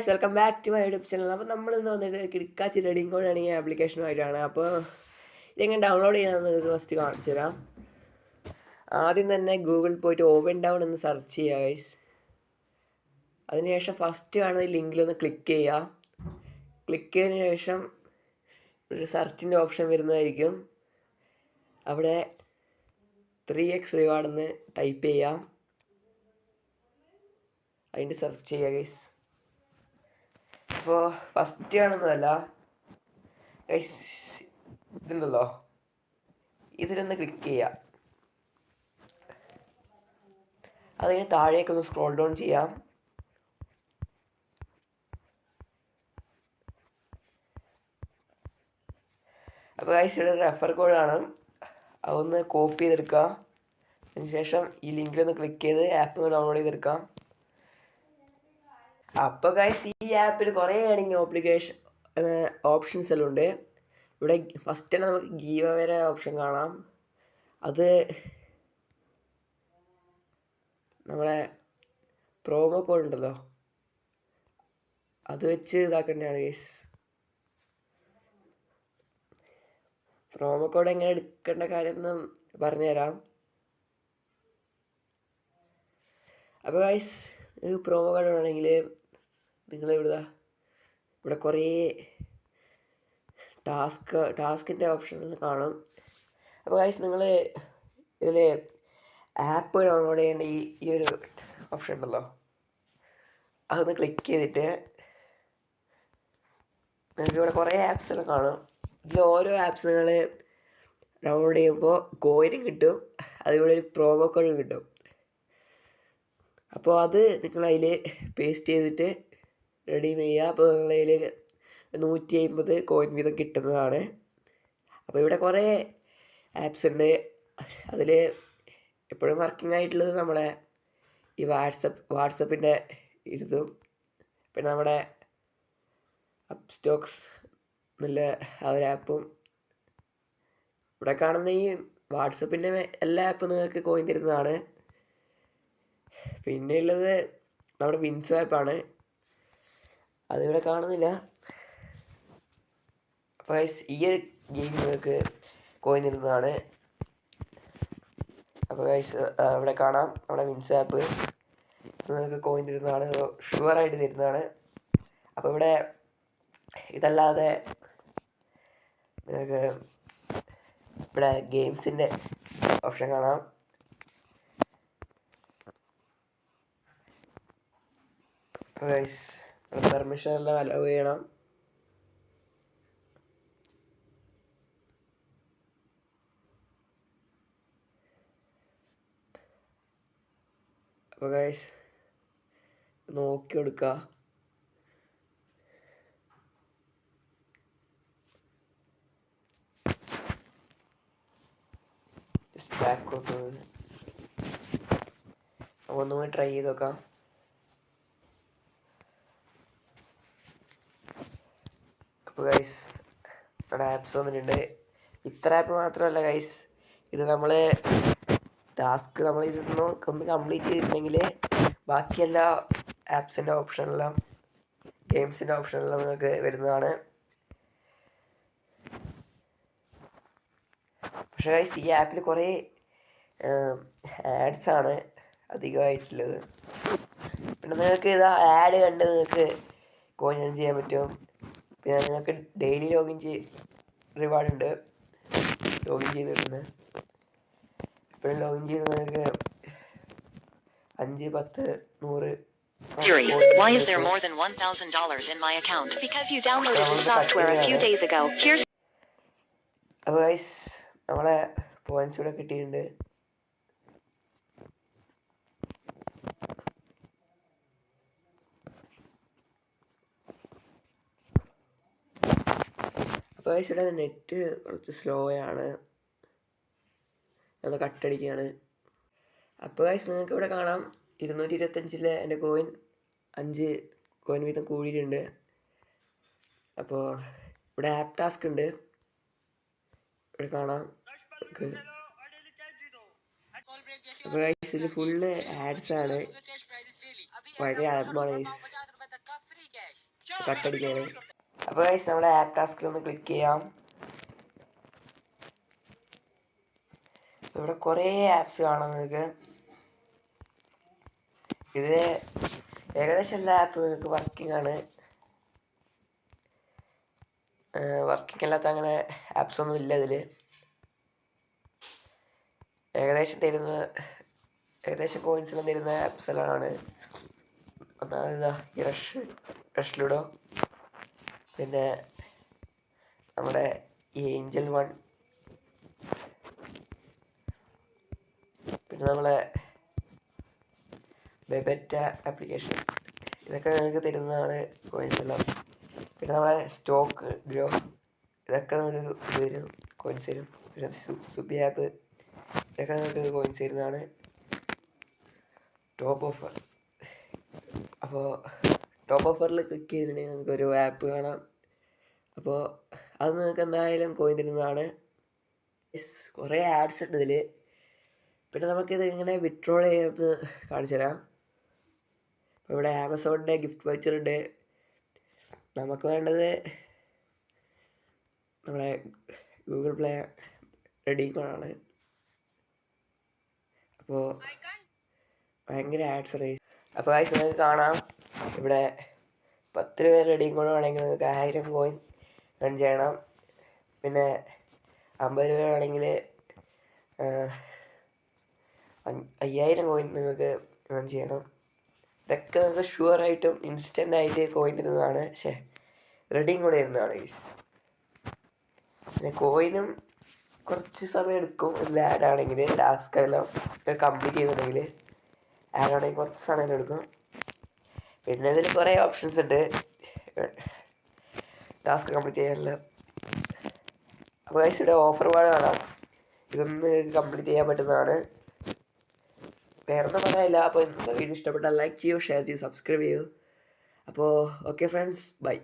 Welcome back to my YouTube channel. അപ്പോൾ നമ്മൾ ഇന്ന് വന്നിട്ട് കിടക്കാച്ചി റെഡിങ് കോഡ് ആണെങ്കിൽ ആപ്ലിക്കേഷനുമായിട്ടാണ്. അപ്പോൾ ഇതെങ്ങനെ ഡൗൺലോഡ് ചെയ്യാമെന്ന് നിങ്ങൾക്ക് ഫസ്റ്റ് കാണിച്ചു തരാം. ആദ്യം തന്നെ ഗൂഗിളിൽ പോയിട്ട് ഓവൻ ഡൗൺ എന്ന് സെർച്ച് ചെയ്യുക ഗൈസ്. അതിനുശേഷം ഫസ്റ്റ് കാണുന്ന ലിങ്കിലൊന്ന് ക്ലിക്ക് ചെയ്യുക. ക്ലിക്ക് ചെയ്തതിന് ശേഷം ഒരു സെർച്ചിൻ്റെ ഓപ്ഷൻ വരുന്നതായിരിക്കും. അവിടെ 3x റിവാർഡെന്ന് ടൈപ്പ് ചെയ്യുക. അതിൻ്റെ സെർച്ച് ചെയ്യുക ഗൈസ്. അപ്പോൾ ഫസ്റ്റ് കാണുന്നതല്ല ഗൈസ്, ഇതുണ്ടല്ലോ, ഇതിലൊന്ന് ക്ലിക്ക് ചെയ്യുക. അതിന് താഴേക്കൊന്ന് സ്ക്രോൾ ഡൗൺ ചെയ്യാം. അപ്പോൾ ഗൈസ് ഇവിടെ റെഫർ കോഡാണ്, അതൊന്ന് കോപ്പി ചെയ്തെടുക്കുക. അതിനുശേഷം ഈ ലിങ്കിലൊന്ന് ക്ലിക്ക് ചെയ്ത് ആപ്പ് ഡൗൺലോഡ് ചെയ്തെടുക്കാം. അപ്പോൾ ഗൈസ് ഈ ആപ്പിൽ കുറേ ഏണിങ് ഓപ്ഷൻസ് എല്ലാം ഉണ്ട്. ഇവിടെ ഫസ്റ്റ് തന്നെ നമുക്ക് ഗീവ് അവേ ഓപ്ഷൻ കാണാം. അത് നമ്മളെ പ്രോമോ കോഡ് ഉണ്ടല്ലോ, അത് വെച്ച് ഇതാക്കേണ്ടതാണ് ഗൈസ്. പ്രോമോ കോഡ് എങ്ങനെ എടുക്കേണ്ട കാര്യം എന്ന് പറഞ്ഞുതരാം. അപ്പോൾ ഗൈസ് പ്രോമോ കോഡ് വേണമെങ്കിൽ നിങ്ങൾ ഇവിടെ കുറേ ടാസ്കിൻ്റെ ഓപ്ഷൻ കാണും. അപ്പോൾ ഗൈസ് നിങ്ങൾ ഇതിൽ ആപ്പ് ഡൗൺലോഡ് ചെയ്യേണ്ട ഈ ഒരു ഓപ്ഷൻ ഉണ്ടല്ലോ, അതൊന്ന് ക്ലിക്ക് ചെയ്തിട്ട് നിങ്ങൾക്ക് ഇവിടെ കുറേ ആപ്സ് എല്ലാം കാണും. ഇതിൽ ഓരോ ആപ്സ് നിങ്ങൾ ഡൗൺലോഡ് ചെയ്യുമ്പോൾ കോയിനും കിട്ടും, അതുപോലെ ഒരു പ്രോമോ കോഡും കിട്ടും. അപ്പോൾ അത് നിങ്ങളതിൽ പേസ്റ്റ് ചെയ്തിട്ട് റെഡീം ചെയ്യുക. അപ്പോൾ നിങ്ങളതിൽ 150 കോയിൻ വീതം കിട്ടുന്നതാണ്. അപ്പോൾ ഇവിടെ കുറേ ആപ്സ് ഉണ്ട്. അതിൽ എപ്പോഴും വർക്കിംഗ് ആയിട്ടുള്ളത് നമ്മുടെ ഈ വാട്സപ്പിൻ്റെ ഇതും, പിന്നെ നമ്മുടെ അപ്പ് സ്റ്റോക്സ് എന്നുള്ള ആ ഒരു ആപ്പും. ഇവിടെ കാണുന്ന ഈ വാട്സപ്പിൻ്റെ എല്ലാ ആപ്പും നിങ്ങൾക്ക് കോയിൻ തരുന്നതാണ്. പിന്നെ ഉള്ളത് നമ്മുടെ വിൻസോ ആപ്പാണ്, അതിവിടെ കാണുന്നില്ല. അപ്പോൾ ഈ ഒരു ഗെയിം നിങ്ങൾക്ക് കോയിൻ തരുന്നതാണ്. അപ്പോൾ ഗൈസ് ഇവിടെ കാണാം നമ്മുടെ വിൻസോ ആപ്പ് നിങ്ങൾക്ക് കോയിൻ തരുന്നതാണ്, ഷുവറായിട്ട് തരുന്നതാണ്. അപ്പോൾ ഇവിടെ ഇതല്ലാതെ നിങ്ങൾക്ക് ഇവിടെ ഗെയിംസിൻ്റെ ഓപ്ഷൻ കാണാം. അപ്പോൾ ഗൈസ് പെർമിഷൻ എല്ലാം അലോ ചെയ്യണം. അപ്പോൾ ഗൈസ് നോക്കി കൊടുക്കുക. ജസ്റ്റ് ബാക്കോട്ട് ഒന്നുകൂടി ട്രൈ ചെയ്ത് നോക്കാം. അപ്പോൾ ഗൈസ് നമ്മുടെ ആപ്സ് വന്നിട്ടുണ്ട്. ഇത്ര ആപ്പ് മാത്രമല്ല ഗൈസ്, ഇത് നമ്മൾ ടാസ്ക് നമ്മൾ ഇതൊന്ന് കംപ്ലീറ്റ് ചെയ്തിട്ടുണ്ടെങ്കിൽ ബാക്കി എല്ലാ ആപ്സിൻ്റെ ഓപ്ഷനെല്ലാം ഗെയിംസിൻ്റെ ഓപ്ഷനെല്ലാം നിങ്ങൾക്ക് വരുന്നതാണ്. പക്ഷേ ഗൈസ് ഈ ആപ്പിൽ കുറേ ആഡ്സാണ് അധികമായിട്ടുള്ളത്. പിന്നെ നിങ്ങൾക്ക് ഇത് ആഡ് കണ്ട് നിങ്ങൾക്ക് കോയിൻ ചെയ്യാൻ പറ്റും. പിന്നെ നിങ്ങൾക്ക് ഡെയിലി റിവാർഡ് ഉണ്ട് ലോഗിൻ ചെയ്ത് കിട്ടുന്നത്. എപ്പോഴും ലോഗിൻ ചെയ്ത് നിങ്ങൾക്ക് 5, 10, 100. Siri, why is there more than $1,000 in my account? Because you downloaded the software a few days ago. Here's. അപ്പോൾ ഗൈസ് നമ്മളെ പോയിന്റ്സ് ഇവിടെ കിട്ടിയിട്ടുണ്ട്. അപ്പോൾ ഗൈസ് ഇവിടെ നെറ്റ് കുറച്ച് സ്ലോ ആണ്, ഒന്ന് കട്ടടിക്കുകയാണ്. അപ്പോൾ ഗൈസ് നിങ്ങൾക്ക് ഇവിടെ കാണാം 225 എൻ്റെ കോയിൻ 5 കോയിൻ വീതം കൂടിയിട്ടുണ്ട്. അപ്പോൾ ഇവിടെ ആപ്പ് ടാസ്ക് ഉണ്ട്, ഇവിടെ കാണാം. അപ്പോൾ ഗൈസ് ഇത് ഫുള്ള് ആഡ്സ് ആണ്, വളരെ ആഡ്മാണ് ഗൈസ്. കട്ടടിക്കാണ്. അപ്പോൾ ഗൈസ് നമ്മുടെ ആപ്പ് ടാസ്കിലൊന്ന് ക്ലിക്ക് ചെയ്യാം. ഇവിടെ കുറേ ആപ്സ് കാണാം നിങ്ങൾക്ക്. ഇത് ഏകദേശം എല്ലാ ആപ്പും നിങ്ങൾക്ക് വർക്കിംഗ് ആണ്. വർക്കിംഗ് അല്ലാത്ത അങ്ങനെ ആപ്സ് ഒന്നും ഇല്ല ഇതിൽ. ഏകദേശം കോയിൻസെല്ലാം തരുന്ന ആപ്സ് എല്ലാമാണ്. ഒന്നാമത് ഈ റഷ് ലുഡോ, പിന്നെ നമ്മുടെ ഈ ഏഞ്ചൽ വൺ, പിന്നെ നമ്മളെ ബെബറ്റ ആപ്ലിക്കേഷൻ, ഇതൊക്കെ നിങ്ങൾക്ക് തരുന്നതാണ് കോയിൻസ് എല്ലാം. പിന്നെ നമ്മളെ സ്റ്റോക്ക് ഗ്രോ, ഇതൊക്കെ നിങ്ങൾക്ക് തരും, കോയിൻസ് തരും. പിന്നെ സുബി ആപ്പ്, ഇതൊക്കെ നിങ്ങൾക്ക് കോയിൻസ് തരുന്നതാണ്. ടോപ്പ് ഓഫർ, അപ്പോൾ ടോപ്പ് ഓഫറിൽ ക്ലിക്ക് ചെയ്തിട്ടുണ്ടെങ്കിൽ നിങ്ങൾക്കൊരു ആപ്പ് കാണാം. അപ്പോൾ അത് നിങ്ങൾക്ക് എന്തായാലും കോയിൻ തരുന്നതാണ്. കുറേ ആഡ്സ് ഉണ്ട് ഇതിൽ. പിന്നെ നമുക്കിത് ഇങ്ങനെ വിഡ്രോൾ ചെയ്യാമെന്ന് കാണിച്ചു തരാം. അപ്പോൾ ഇവിടെ ആമസോണിൻ്റെ ഗിഫ്റ്റ് വൗച്ചറുണ്ട്. നമുക്ക് വേണ്ടത് നമ്മുടെ ഗൂഗിൾ പ്ലേ റെഡീം കോഡാണ്. അപ്പോൾ ഭയങ്കര ആഡ്സ് ഉണ്ട്. അപ്പോൾ ഗൈസ് നിങ്ങൾക്ക് കാണാം ഇവിടെ 10 രൂപ റെഡീം കോഡ് ആണെങ്കിൽ നിങ്ങൾക്ക് 1000 കോയിൻ റൺ ചെയ്യണം. പിന്നെ 50 രൂപ ആണെങ്കിൽ 5000 കോയിൻ നിങ്ങൾക്ക് റൺ ചെയ്യണം. ഇതൊക്കെ നിങ്ങൾക്ക് ഷുവറായിട്ടും ഇൻസ്റ്റൻ്റായിട്ട് കോയിൻ തരുന്നതാണ്. റെഡീം കോഡ് തരുന്നതാണ് ഗൈസ്. പിന്നെ കോയിനും കുറച്ച് സമയം എടുക്കും ഇതിൽ ആഡ് ആണെങ്കിൽ. ടാസ്ക് എല്ലാം കംപ്ലീറ്റ് ചെയ്യുന്നുണ്ടെങ്കിൽ ആഡ് ആണെങ്കിൽ കുറച്ച് സമയം എടുക്കും. പിന്നെ ഇതിൽ കുറേ ഓപ്ഷൻസ് ഉണ്ട് ടാസ്ക് കംപ്ലീറ്റ് ചെയ്യാനുള്ള. അപ്പോൾ ഗൈസ് ഇവിടെ ഓഫർ പാട് കാണാം. ഇതൊന്ന് കംപ്ലീറ്റ് ചെയ്യാൻ പറ്റുന്നതാണ്. വേറൊന്നും പറയാനില്ല. അപ്പോൾ ഇന്നത്തെ വീഡിയോ ഇഷ്ടപ്പെട്ടാൽ ലൈക്ക് ചെയ്യൂ, ഷെയർ ചെയ്യൂ, സബ്സ്ക്രൈബ് ചെയ്യൂ. അപ്പോൾ ഓക്കെ ഫ്രണ്ട്സ്, ബൈ.